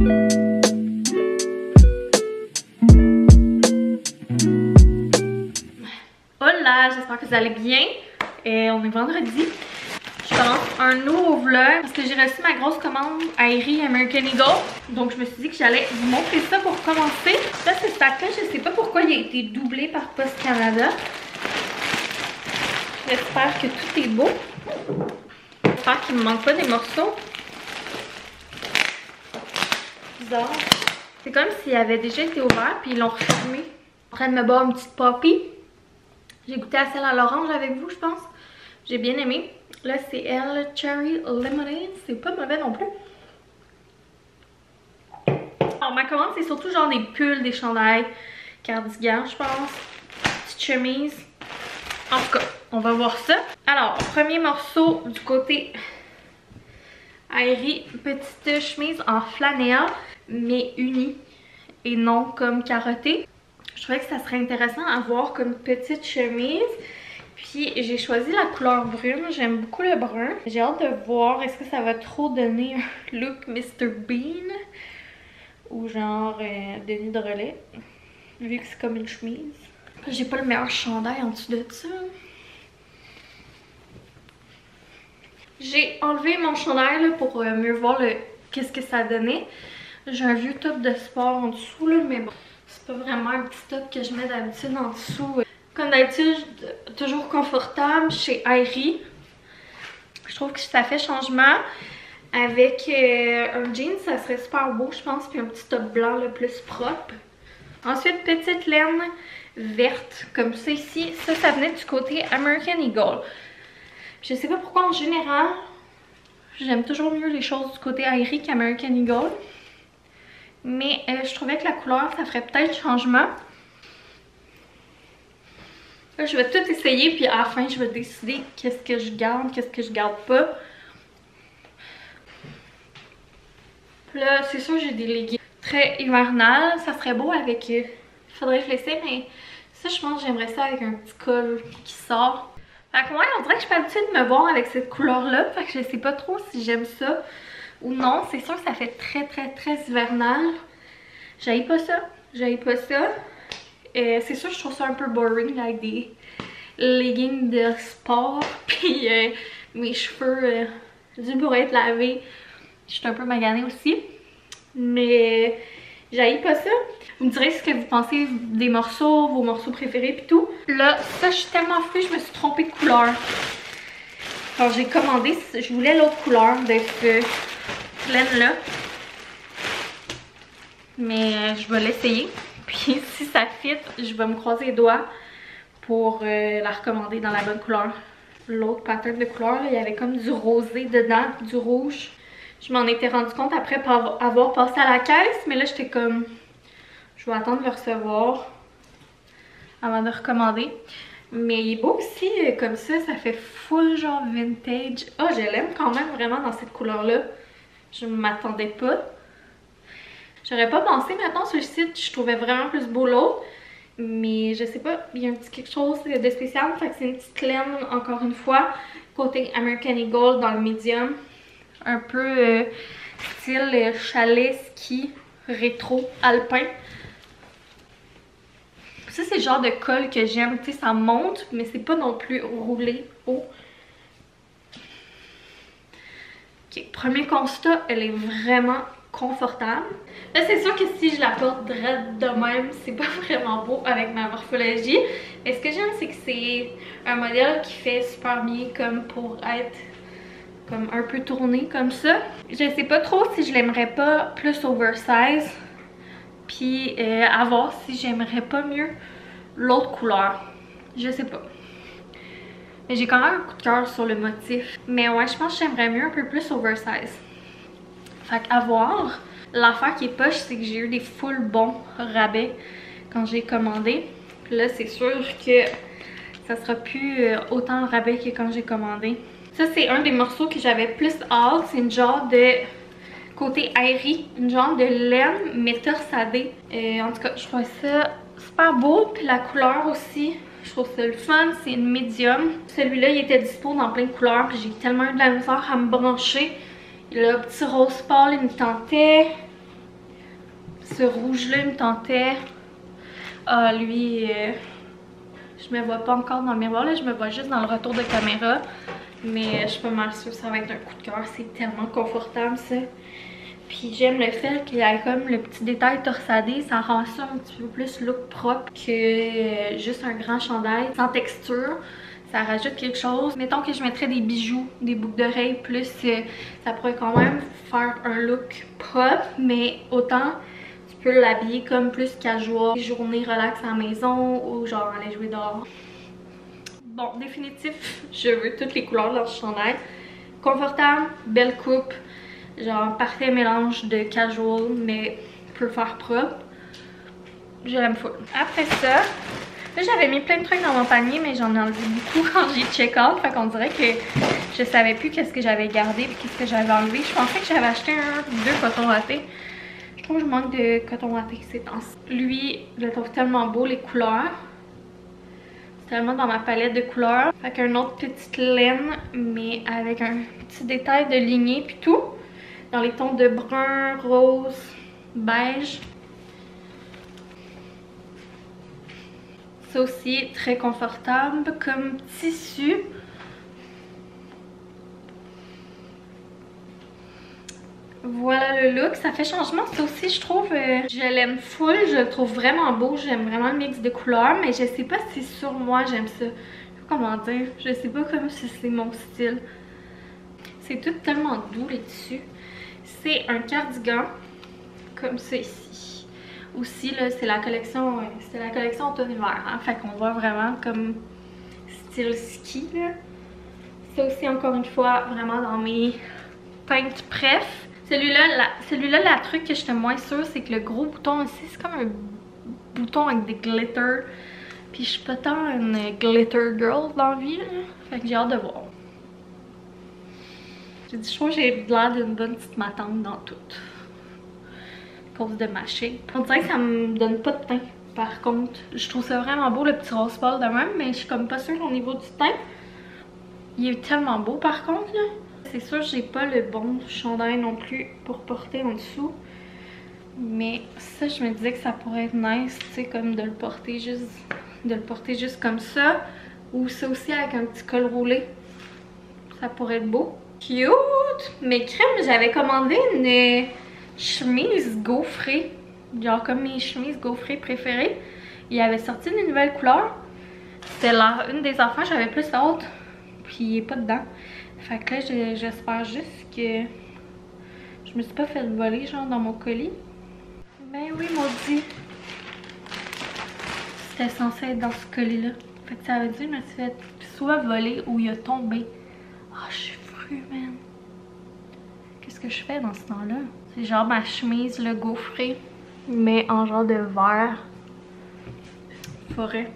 Hola, j'espère que vous allez bien. On est vendredi. Je commence un nouveau vlog parce que j'ai reçu ma grosse commande Aerie American Eagle. Donc je me suis dit que j'allais vous montrer ça pour commencer. Là, ce sac-là, je sais pas pourquoi il a été doublé par Post Canada. J'espère que tout est beau. J'espère qu'il me manque pas des morceaux. Bizarre. C'est comme s'il avait déjà été ouvert puis ils l'ont refermé. Je suis en train de me boire une petite poppy. J'ai goûté à celle à l'orange avec vous, je pense. J'ai bien aimé. Là, c'est elle, Cherry Lemonade. C'est pas mauvais non plus. Alors, ma commande, c'est surtout genre des pulls, des chandails, cardigans, je pense. Petite chemise. En tout cas, on va voir ça. Alors, premier morceau du côté Aerie. Petite chemise en flanelle, mais unie et non comme carottée. Je trouvais que ça serait intéressant à voir comme petite chemise. Puis j'ai choisi la couleur brune. J'aime beaucoup le brun. J'ai hâte de voir est-ce que ça va trop donner un look Mr. Bean ou genre Denis de relais. Vu que c'est comme une chemise. J'ai pas le meilleur chandail en dessous de ça. J'ai enlevé mon chandail là, pour mieux voir qu'est-ce que ça donnait. J'ai un vieux top de sport en dessous là, mais bon. C'est pas vraiment un petit top que je mets d'habitude en dessous. Comme d'habitude, toujours confortable chez Aerie. Je trouve que ça fait changement. Avec un jean, ça serait super beau, je pense. Puis un petit top blanc le plus propre. Ensuite, petite laine verte, comme ça ici. Ça venait du côté American Eagle. Je sais pas pourquoi, en général, j'aime toujours mieux les choses du côté Aerie qu'American Eagle. Mais je trouvais que la couleur, ça ferait peut-être changement. Là, je vais tout essayer, puis à la fin, je vais décider qu'est-ce que je garde, qu'est-ce que je garde pas. Puis là, c'est sûr, j'ai des leggings très hivernales. Ça serait beau avec... faudrait que je l'essaie, mais ça, je pense que j'aimerais ça avec un petit col qui sort. Fait que ouais, on dirait que je suis pas habituée de me voir avec cette couleur-là. Fait que je sais pas trop si j'aime ça ou non. C'est sûr que ça fait très hivernal. J'haïs pas ça. J'haïs pas ça. C'est sûr que je trouve ça un peu boring là, avec des leggings de sport. Puis mes cheveux dû pour être lavés. Je suis un peu maganée aussi. Mais j'haïs pas ça. Vous me direz ce que vous pensez des morceaux, vos morceaux préférés puis tout. Là, ça, je suis tellement fouille, je me suis trompée de couleur. Alors j'ai commandé, je voulais l'autre couleur de ce laine là. Mais je vais l'essayer. Puis si ça fit, je vais me croiser les doigts pour la recommander dans la bonne couleur. L'autre pattern de couleur, là, il y avait comme du rosé dedans, du rouge. Je m'en étais rendu compte après avoir passé à la caisse. Mais là, j'étais comme... Je vais attendre de le recevoir avant de recommander. Mais il est beau aussi, comme ça fait full genre vintage. Ah, je l'aime quand même vraiment dans cette couleur-là. Je ne m'attendais pas. J'aurais pas pensé maintenant sur le site, je trouvais vraiment plus beau l'autre. Mais je sais pas, il y a un petit quelque chose de spécial. Fait que c'est une petite laine, encore une fois, côté American Eagle dans le medium. Un peu style chalet, ski, rétro, alpin. Ça, c'est le genre de col que j'aime. Tu sais, ça monte, mais c'est pas non plus roulé haut. Ok, premier constat, elle est vraiment confortable. Là, c'est sûr que si je la porte droite de même, c'est pas vraiment beau avec ma morphologie. Mais ce que j'aime, c'est que c'est un modèle qui fait super bien comme pour être comme un peu tourné comme ça. Je sais pas trop si je l'aimerais pas plus oversize. Puis à voir si j'aimerais pas mieux l'autre couleur. Je sais pas. Mais j'ai quand même un coup de cœur sur le motif. Mais ouais, je pense que j'aimerais mieux un peu plus oversize. Fait qu'à voir. L'affaire qui est poche, c'est que j'ai eu des full bons rabais quand j'ai commandé. Puis là, c'est sûr que ça sera plus autant de rabais que quand j'ai commandé. Ça, c'est un des morceaux que j'avais plus hâte. C'est une genre de côté Aerie, une genre de laine mais torsadée. En tout cas, je trouve ça super beau. Puis la couleur aussi, je trouve ça le fun. C'est une médium. Celui-là, il était dispo dans plein de couleurs. J'ai tellement eu de la misère à me brancher. Le petit rose pâle, il me tentait. Ce rouge-là, il me tentait. Ah, lui, je me vois pas encore dans le miroir, là, je me vois juste dans le retour de caméra. Mais je suis pas mal sûre que ça va être un coup de cœur, c'est tellement confortable ça. Puis j'aime le fait qu'il y ait comme le petit détail torsadé, ça rend ça un petit peu plus look propre que juste un grand chandail sans texture. Ça rajoute quelque chose. Mettons que je mettrais des bijoux, des boucles d'oreilles, plus ça pourrait quand même faire un look propre, mais autant tu peux l'habiller comme plus casual, journée relax à la maison ou genre aller jouer dehors. Bon, définitif, je veux toutes les couleurs dans ce chandail. Confortable, belle coupe, genre parfait mélange de casual mais peut faire propre. Je l'aime full. Après ça, là j'avais mis plein de trucs dans mon panier mais j'en ai enlevé beaucoup quand j'ai check out. Fait qu'on dirait que je savais plus qu'est-ce que j'avais gardé et qu'est-ce que j'avais enlevé. Je pensais que j'avais acheté un ou deux cotons wattés. Je trouve que je manque de coton watté ces temps-ci. Lui, je le trouve tellement beau, les couleurs. C'est tellement dans ma palette de couleurs. Fait qu'un autre petite laine, mais avec un petit détail de lignée puis tout. Dans les tons de brun, rose, beige. Ça aussi, très confortable comme tissu. Voilà le look, ça fait changement. Ça aussi, je trouve, je l'aime full, je le trouve vraiment beau. J'aime vraiment le mix de couleurs, mais je sais pas si sur moi j'aime ça. Je sais pas comment dire, je sais pas comme si c'est mon style. C'est tout tellement doux les tissus. C'est un cardigan comme ça ici. Aussi là, c'est la collection automne-hiver, hein? Fait qu'on voit vraiment comme style ski là. Ça aussi encore une fois vraiment dans mes teintes préf. Celui-là, la truc que j'étais moins sûre, c'est que le gros bouton ici, c'est comme un bouton avec des glitters. Puis je suis pas tant une glitter girl dans la vie, là. Fait que j'ai hâte de voir. Je trouve que j'ai l'air d'une bonne petite matante dans tout. À cause de ma shape. On dirait que ça me donne pas de teint. Par contre, je trouve ça vraiment beau le petit rose pâle de même, mais je suis comme pas sûre au niveau du teint. Il est tellement beau par contre, là. C'est sûr j'ai pas le bon chandail non plus pour porter en dessous. Mais ça, je me disais que ça pourrait être nice, tu sais, comme de le porter juste comme ça. Ou ça aussi avec un petit col roulé. Ça pourrait être beau. Cute! Mais crème, j'avais commandé une chemise gaufrée. Genre comme mes chemises gaufrées préférées. Il avait sorti des nouvelles couleurs. C'était une des affaires, j'avais plus hâte. Puis il est pas dedans. Fait que là, j'espère juste que je me suis pas fait voler genre dans mon colis. Ben oui, maudit. C'était censé être dans ce colis-là. Fait que ça veut dire que je me suis fait soit voler ou il a tombé. Ah, je suis frue, man. Qu'est-ce que je fais dans ce temps-là? C'est genre ma chemise, le gaufré, mais en genre de vert. Forêt.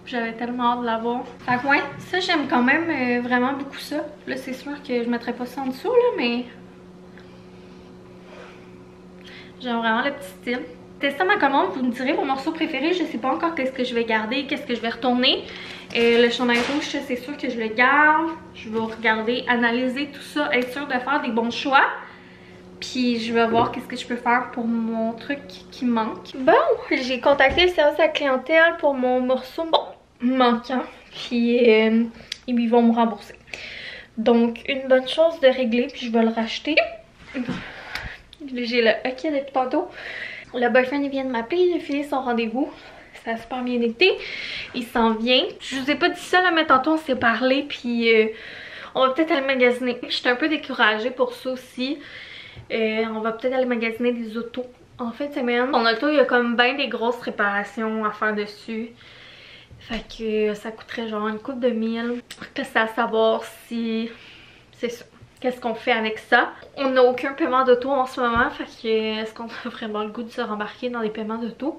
J'avais tellement hâte de l'avoir. Fait que ouais, ça j'aime quand même vraiment beaucoup ça. Là c'est sûr que je mettrais pas ça en dessous là, mais j'aime vraiment le petit style. Testez ma commande, vous me direz vos morceaux préférés. Je sais pas encore qu'est-ce que je vais garder, qu'est-ce que je vais retourner. Le chandail rouge, c'est sûr que je le garde. Je vais regarder, analyser tout ça, être sûre de faire des bons choix. Puis je vais voir qu'est-ce que je peux faire pour mon truc qui manque. Bon, j'ai contacté le service à la clientèle pour mon morceau manquant. Puis ils vont me rembourser. Donc une bonne chose de régler, puis je vais le racheter. J'ai le OK depuis tantôt. Le boyfriend il vient de m'appeler, il a fini son rendez-vous. Ça a super bien été. Il s'en vient. Je vous ai pas dit ça là, mais tantôt on s'est parlé, puis on va peut-être aller magasiner. J'étais un peu découragée pour ça aussi. On va peut-être aller magasiner des autos en fin de semaine. Mon auto, il y a comme bien des grosses réparations à faire dessus. Fait que ça coûterait genre une couple de mille. Reste à savoir si c'est ça. Qu'est-ce qu'on fait avec ça? On n'a aucun paiement d'auto en ce moment. Fait que est-ce qu'on a vraiment le goût de se rembarquer dans les paiements d'auto?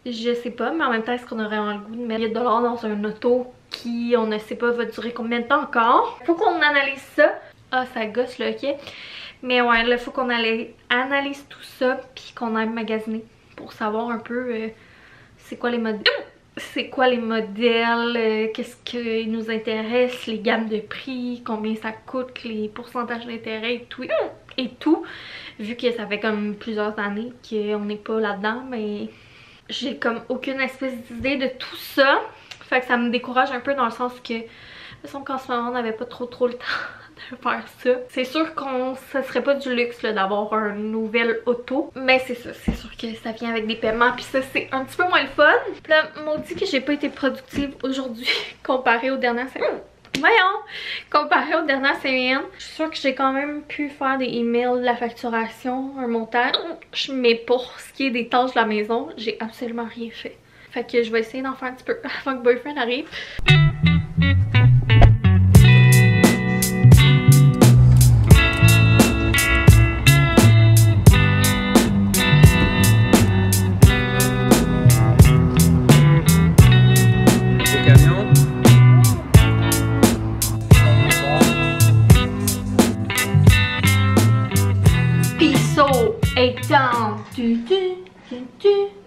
Je sais pas, mais en même temps, est-ce qu'on aurait vraiment le goût de mettre $1000 dans un auto qui, on ne sait pas, va durer combien de temps encore? Faut qu'on analyse ça. Ah, ça gosse là, ok? Mais ouais, là, faut qu'on analyse tout ça puis qu'on aille magasiner pour savoir un peu c'est quoi les modèles. Qu'est-ce qui nous intéresse, les gammes de prix, combien ça coûte, les pourcentages d'intérêt et tout. vu que ça fait comme plusieurs années qu'on n'est pas là-dedans, mais j'ai comme aucune espèce d'idée de tout ça. Fait que ça me décourage un peu dans le sens que il me semble qu'en ce moment on n'avait pas trop le temps de faire ça. C'est sûr qu'on ça serait pas du luxe d'avoir un nouvel auto, mais c'est ça, c'est sûr que ça vient avec des paiements, puis ça c'est un petit peu moins le fun. Puis là, maudit que j'ai pas été productive aujourd'hui comparé aux dernières semaines. Voyons! Comparé aux dernières semaines, je suis sûre que j'ai quand même pu faire des emails, de la facturation, un montage, mais pour ce qui est des tâches de la maison, j'ai absolument rien fait. Fait que je vais essayer d'en faire un petit peu avant que Boyfriend arrive.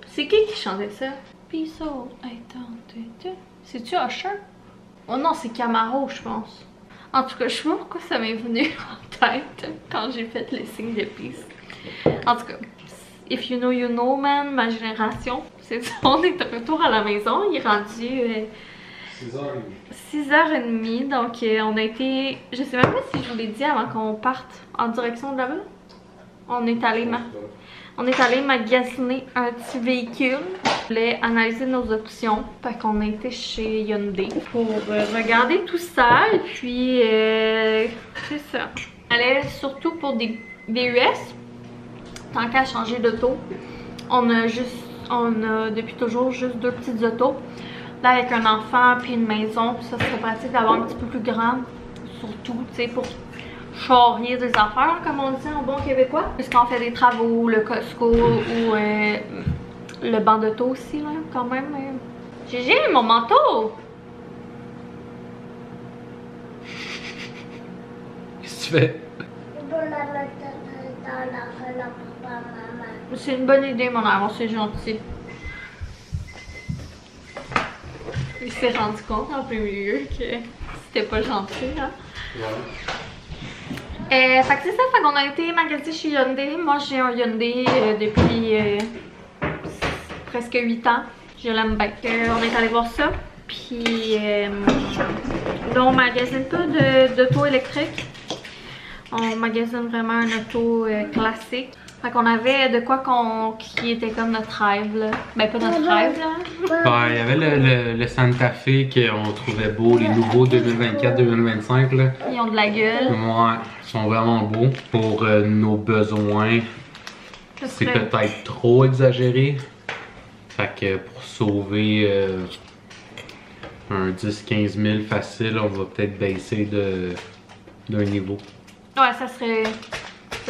C'est qui chantait ça? Piso, c'est-tu Usher? Oh non, c'est Camaro, je pense. En tout cas, je sais pas pourquoi ça m'est venu en tête quand j'ai fait le signe de peace. En tout cas, if you know, man, ma génération, c'est ça. On est de retour à la maison. Il est rendu 6h30. Donc, on a été. Je sais même pas si je vous l'ai dit avant qu'on parte en direction de là-bas. On est allé magasiner un petit véhicule. On voulait analyser nos options. Fait qu'on a été chez Hyundai pour regarder tout ça. Et puis, c'est ça. On allait surtout pour des US. Tant qu'à changer d'auto. On a depuis toujours juste 2 petites autos. Là, avec un enfant puis une maison, ça serait pratique d'avoir un petit peu plus grand. Surtout, tu sais, pour charrier des affaires, comme on dit en bon québécois. Puisqu'on fait des travaux, le Costco ou le banc d'auto aussi, là, quand même. Gégé, mon manteau! Qu'est-ce que tu fais? C'est une bonne idée, mon amour, c'est gentil. Il s'est rendu compte en plein milieu que c'était pas gentil, hein? Ouais. Fait que c'est ça, fait qu'on a été magasiner chez Hyundai. Moi j'ai un Hyundai depuis presque 8 ans. Je l'aime bien. On est allé voir ça. Puis là on magasine pas d'auto électrique. On magasine vraiment un auto classique. Fait qu'on avait de quoi qui était comme notre rêve là. Ben pas notre rêve là. Ouais, il y avait le Santa Fe qu'on trouvait beau, les nouveaux 2024-2025 là. Ils ont de la gueule. Ouais, ils sont vraiment beaux pour nos besoins. C'est peut-être trop exagéré. Fait que pour sauver un 10-15 000 facile, on va peut-être baisser d'un niveau. Ouais, ça serait...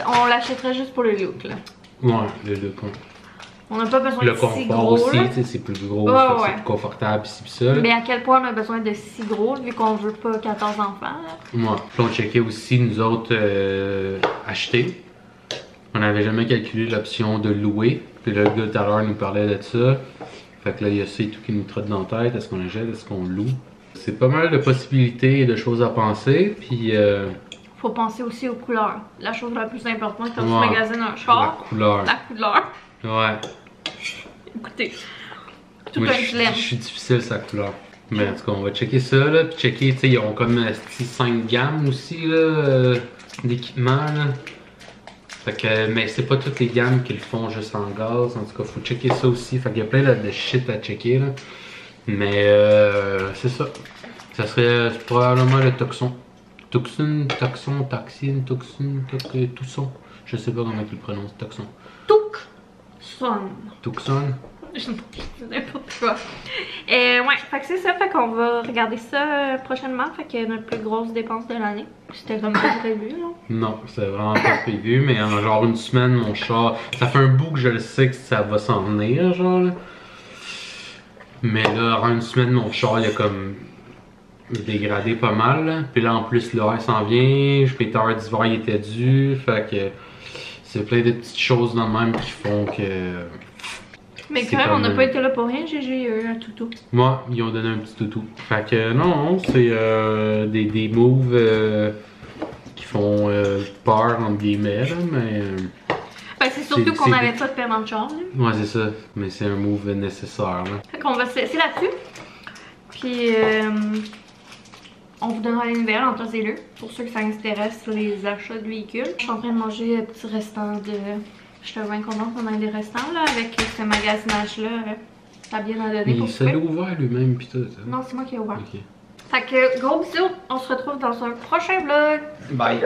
On l'achèterait juste pour le look, là. Ouais, le look. On n'a pas besoin de si gros, le confort aussi, c'est plus gros, c'est plus confortable, pis ça. Mais à quel point on a besoin de si gros, vu qu'on veut pas 14 enfants, là. Ouais, puis on checkait aussi, nous autres, acheter. On n'avait jamais calculé l'option de louer. Puis là, le gars tout à l'heure nous parlait de ça. Fait que là, il y a ça et tout qui nous trotte dans la tête. Est-ce qu'on achète, est-ce qu'on loue? C'est pas mal de possibilités et de choses à penser, puis... Faut penser aussi aux couleurs. La chose la plus importante quand tu magasines un char. La couleur. La couleur. Ouais. Écoutez, tout moi, un dilemme. Je suis difficile sa couleur. Mais en tout cas, on va checker ça là. Puis checker, tu sais, ils ont comme 5 gammes aussi là d'équipement là. Fait que, mais c'est pas toutes les gammes qui le font juste en gaz. En tout cas, faut checker ça aussi. Fait qu'il y a plein de shit à checker là. Mais c'est ça. Ça serait probablement le Tucson. Tucson. Je sais pas comment tu le prononces, Tucson. Tucson. Je dis n'importe quoi. Ouais, fait que c'est ça, fait qu'on va regarder ça prochainement. Fait que notre plus grosse dépense de l'année. C'était comme pas prévu, là. Non, c'était vraiment pas prévu, mais en genre une semaine, mon char. Ça fait un bout que je le sais que ça va s'en venir, genre là. Mais là, en une semaine, mon char, il a comme dégradé pas mal. Là. Puis là, en plus, l'hiver s'en vient. Peter d'hiver, il était dû. Fait que c'est plein de petites choses dans le même qui font que. Mais quand même, on n'a pas été là pour rien, j'ai eu un toutou. Moi, ils ont donné un petit toutou. Fait que non, c'est des moves qui font peur, entre guillemets, là, mais Ben, c'est surtout qu'on n'avait pas de paiement de char. Ouais, c'est ça. Mais c'est un move nécessaire. Là. Fait qu'on va se laisser là-dessus. Puis, on vous donnera les nouvelles en temps et lieu pour ceux que ça intéresse les achats de véhicules. Je suis en train de manger un petit restant de. Je suis bien contente qu'on ait des restants là avec ce magasinage-là. T'as bien en donné pour ça l'a ouvert lui-même pis tout. Hein? Non, c'est moi qui ai ouvert. Ok. Fait que gros bisous, on se retrouve dans un prochain vlog. Bye.